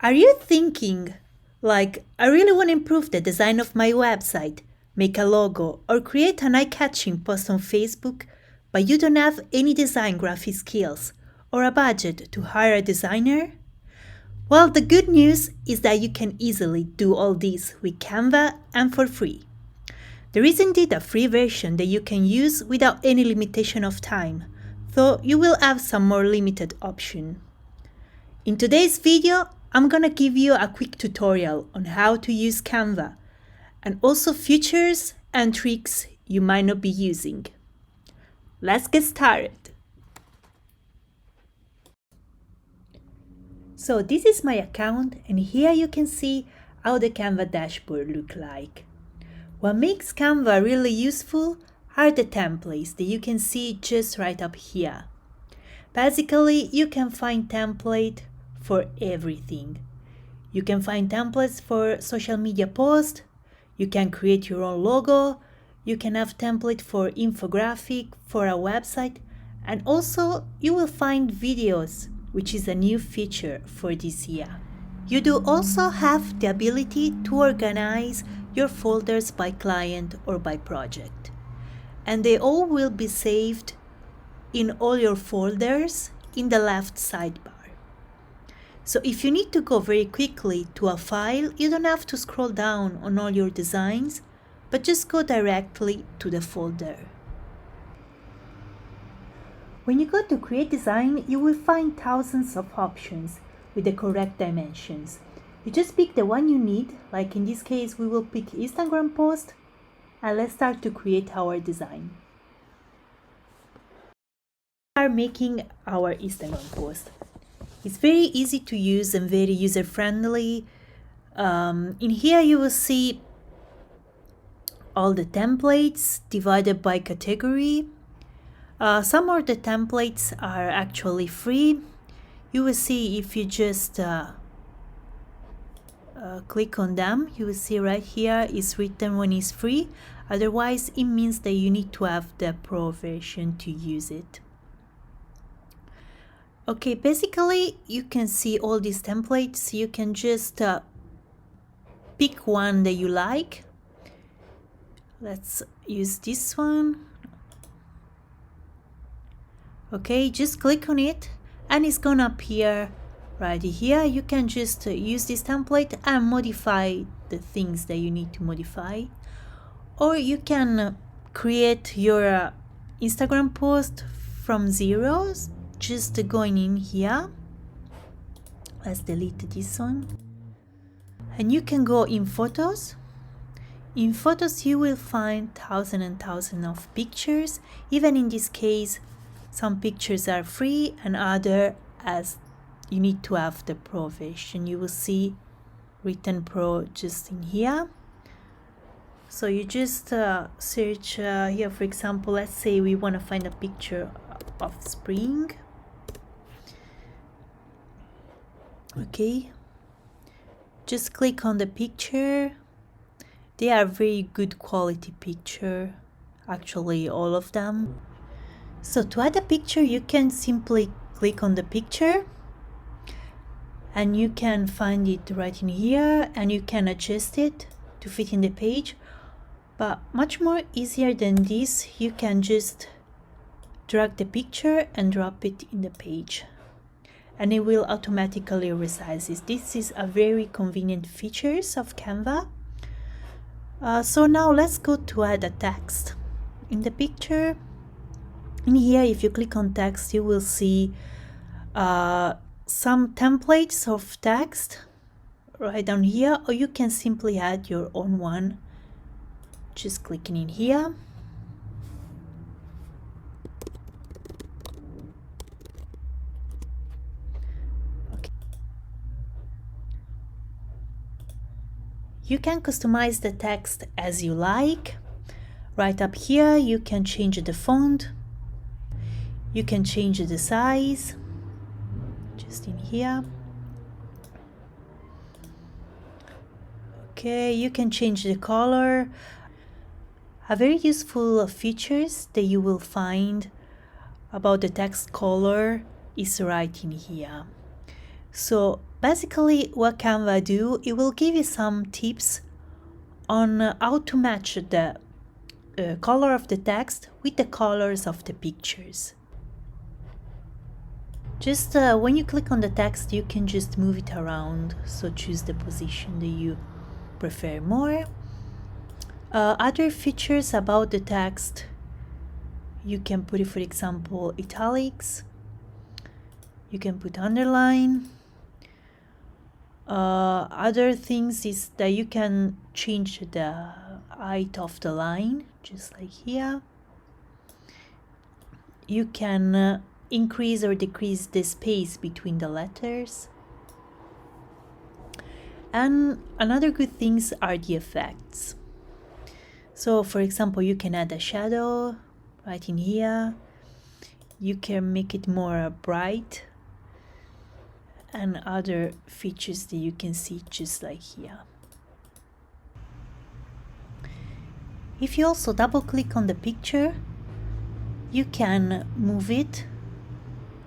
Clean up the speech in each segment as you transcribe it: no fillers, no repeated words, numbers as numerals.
Are you thinking, like, I really want to improve the design of my website, make a logo, or create an eye-catching post on Facebook, but you don't have any design graphic skills or a budget to hire a designer? Well, the good news is that you can easily do all this with Canva and for free. There is indeed a free version that you can use without any limitation of time, though you will have some more limited options. In today's video, I'm gonna give you a quick tutorial on how to use Canva and also features and tricks you might not be using. Let's get started. So this is my account, and here you can see how the Canva dashboard looks like. What makes Canva really useful are the templates that you can see just right up here. Basically, you can find templates for everything. You can find templates for social media posts, you can create your own logo, you can have template for infographic for a website, and also you will find videos, which is a new feature for this year. You do also have the ability to organize your folders by client or by project, and they all will be saved in all your folders in the left sidebar. So if you need to go very quickly to a file, you don't have to scroll down on all your designs, but just go directly to the folder. When you go to create design, you will find thousands of options with the correct dimensions. You just pick the one you need, like in this case we will pick Instagram post, and let's start to create our design. We are making our Instagram post. It's very easy to use and very user-friendly. In here you will see all the templates divided by category. Some of the templates are actually free. You will see if you just click on them, you will see right here is written when it's free. Otherwise, it means that you need to have the pro version to use it. Okay, basically you can see all these templates. You can just pick one that you like. Let's use this one. Okay, just click on it and it's gonna appear right here. You can just use this template and modify the things that you need to modify, or you can create your Instagram post from zeros, just going in here. Let's delete this one, and you can go in photos. In photos you will find thousands and thousands of pictures. Even in this case, some pictures are free and other as you need to have the pro version. You will see written pro just in here. So you just search here, for example, let's say we want to find a picture of spring. Okay, just click on the picture. They are very good quality picture, actually all of them. So to add a picture, you can simply click on the picture and you can find it right in here, and you can adjust it to fit in the page. But much more easier than this, you can just drag the picture and drop it in the page, and it will automatically resize it. This is a very convenient features of Canva. So now let's go to add a text in the picture. In here, if you click on text, you will see some templates of text right down here, or you can simply add your own one, just clicking in here. Okay. You can customize the text as you like. Right up here, you can change the font. You can change the size, just in here. Okay, you can change the color. A very useful features that you will find about the text color is right in here. So Basically, what Canva do, it will give you some tips on how to match the color of the text with the colors of the pictures. Just when you click on the text, you can just move it around, so choose the position that you prefer more. Other features about the text, you can put it, for example, italics, you can put underline. Other things is that you can change the height of the line, just like here. You can increase or decrease the space between the letters. And another good things are the effects. So for example, you can add a shadow right in here. You can make it more bright, and other features that you can see just like here. If you also double click on the picture, you can move it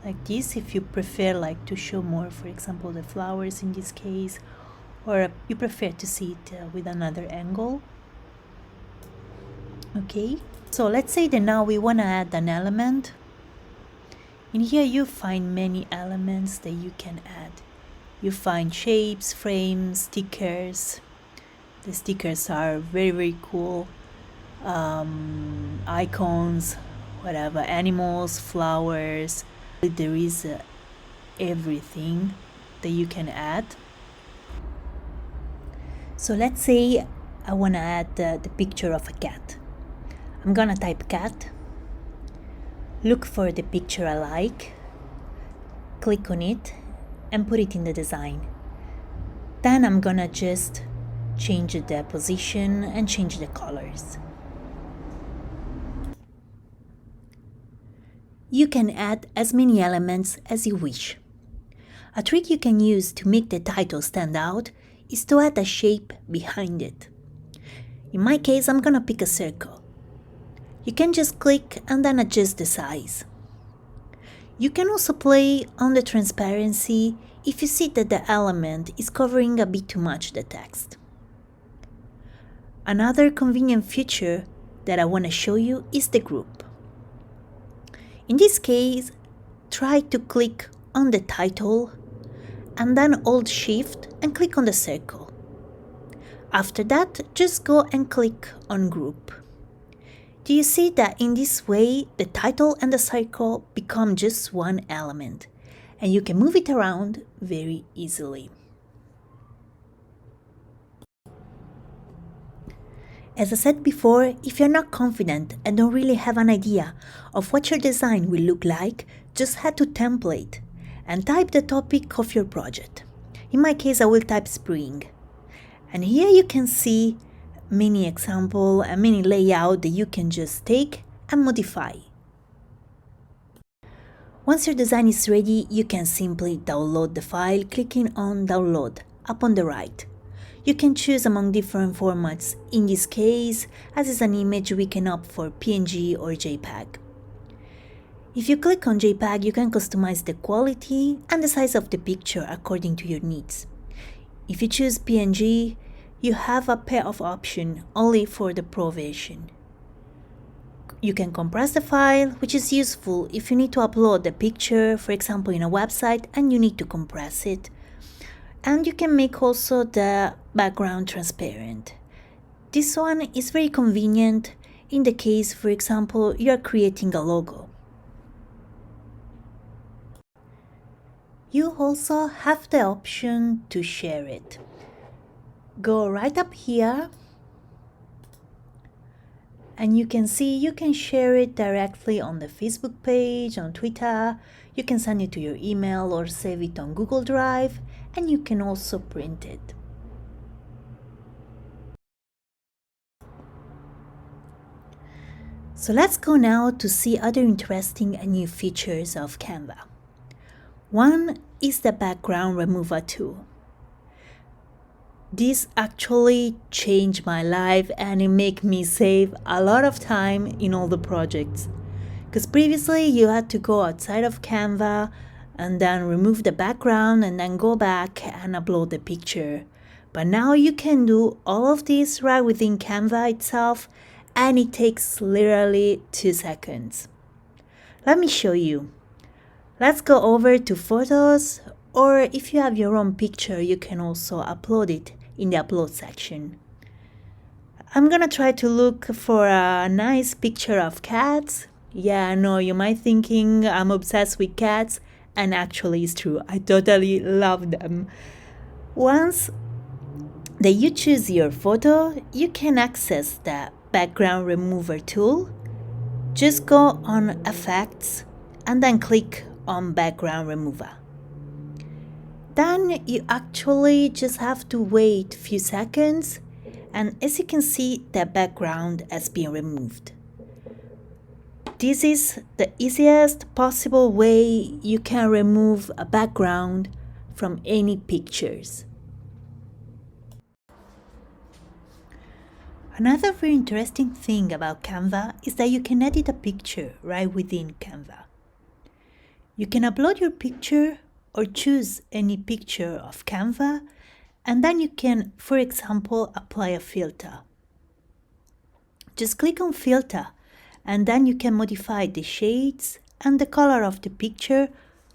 like this if you prefer like to show more, for example, the flowers in this case, or you prefer to see it with another angle. Okay, so let's say that now we want to add an element. In here you find many elements that you can add. You find shapes, frames, stickers. The stickers are very cool. Icons, whatever, animals, flowers. There is everything that you can add. So let's say I want to add the picture of a cat. I'm gonna type cat, look for the picture I like, click on it and put it in the design. Then I'm gonna just change the position and change the colors. You can add as many elements as you wish. A trick you can use to make the title stand out is to add a shape behind it. In my case, I'm gonna pick a circle. You can just click and then adjust the size. You can also play on the transparency if you see that the element is covering a bit too much the text. Another convenient feature that I want to show you is the group. In this case, try to click on the title and then hold Shift and click on the circle. After that, just go and click on group. Do you see that in this way, the title and the circle become just one element, and you can move it around very easily. As I said before, if you're not confident and don't really have an idea of what your design will look like, just head to template and type the topic of your project. In my case, I will type spring. And here you can see many examples and many layout that you can just take and modify. Once your design is ready, you can simply download the file clicking on download up on the right. You can choose among different formats. In this case, as is an image, we can opt for PNG or JPEG. If you click on JPEG, you can customize the quality and the size of the picture according to your needs. If you choose PNG, you have a pair of options only for the Pro version. You can compress the file, which is useful if you need to upload the picture, for example, in a website and you need to compress it. And you can make also the background transparent. This one is very convenient in the case, for example, you are creating a logo. You also have the option to share it. Go right up here and you can see you can share it directly on the Facebook page, on Twitter. You can send it to your email or save it on Google Drive, and you can also print it. So let's go now to see other interesting and new features of Canva. One is the background remover tool. This actually changed my life and it made me save a lot of time in all the projects. Because previously you had to go outside of Canva and then remove the background and then go back and upload the picture. But now you can do all of this right within Canva itself, and it takes literally 2 seconds. Let me show you. Let's go over to photos, or if you have your own picture, you can also upload it in the upload section. I'm gonna try to look for a nice picture of cats. Yeah, I know you might thinking I'm obsessed with cats, and actually it's true. I totally love them. Once that you choose your photo, you can access the background remover tool. Just go on Effects and then click on Background Remover. Then you actually just have to wait a few seconds, and as you can see, the background has been removed. This is the easiest possible way you can remove a background from any pictures. Another very interesting thing about Canva is that you can edit a picture right within Canva. You can upload your picture or choose any picture of Canva, and then you can, for example, apply a filter. Just click on Filter, and then you can modify the shades and the color of the picture,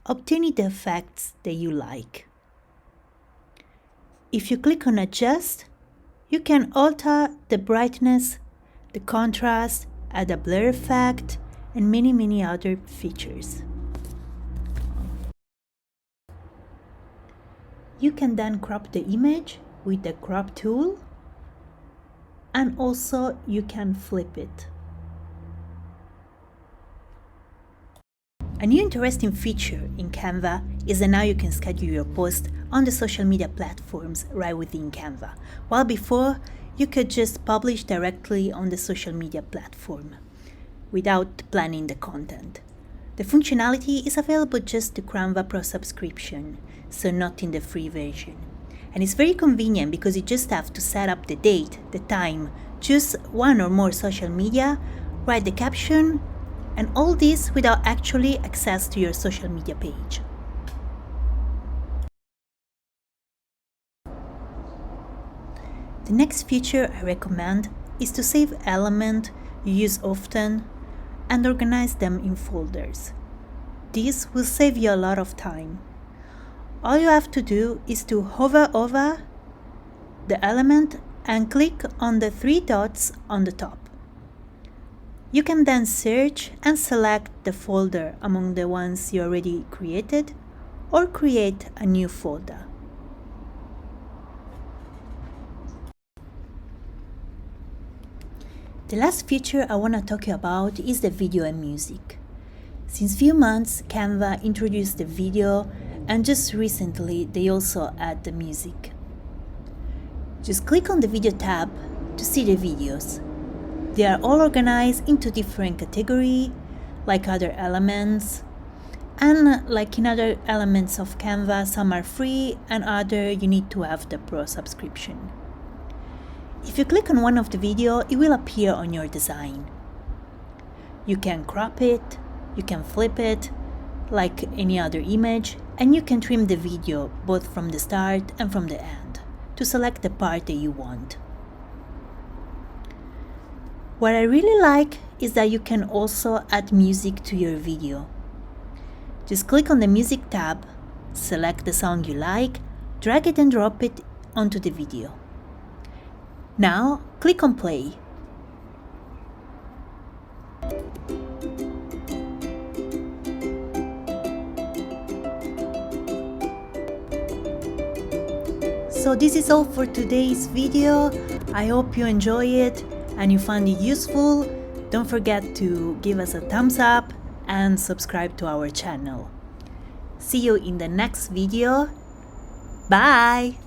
obtaining the effects that you like. If you click on Adjust, you can alter the brightness, the contrast, add a blur effect, and many other features. You can then crop the image with the crop tool, and also you can flip it. A new interesting feature in Canva is that now you can schedule your post on the social media platforms right within Canva, while before you could just publish directly on the social media platform without planning the content. The functionality is available just to Canva Pro subscription, so not in the free version. And it's very convenient because you just have to set up the date, the time, choose one or more social media, write the caption, and all this without actually access to your social media page. The next feature I recommend is to save elements you use often and organize them in folders. This will save you a lot of time. All you have to do is to hover over the element and click on the 3 dots on the top. You can then search and select the folder among the ones you already created, or create a new folder. The last feature I want to talk about is the video and music. Since few months, Canva introduced the video, and just recently they also add the music. Just click on the video tab to see the videos. They are all organized into different categories, like other elements, and like in other elements of Canva, some are free and other you need to have the Pro subscription. If you click on one of the video, it will appear on your design. You can crop it, you can flip it, like any other image, and you can trim the video both from the start and from the end to select the part that you want. What I really like is that you can also add music to your video. Just click on the music tab, select the song you like, drag it and drop it onto the video. Now click on play. So this is all for today's video. I hope you enjoy it and you find it useful. Don't forget to give us a thumbs up and subscribe to our channel. See you in the next video. Bye!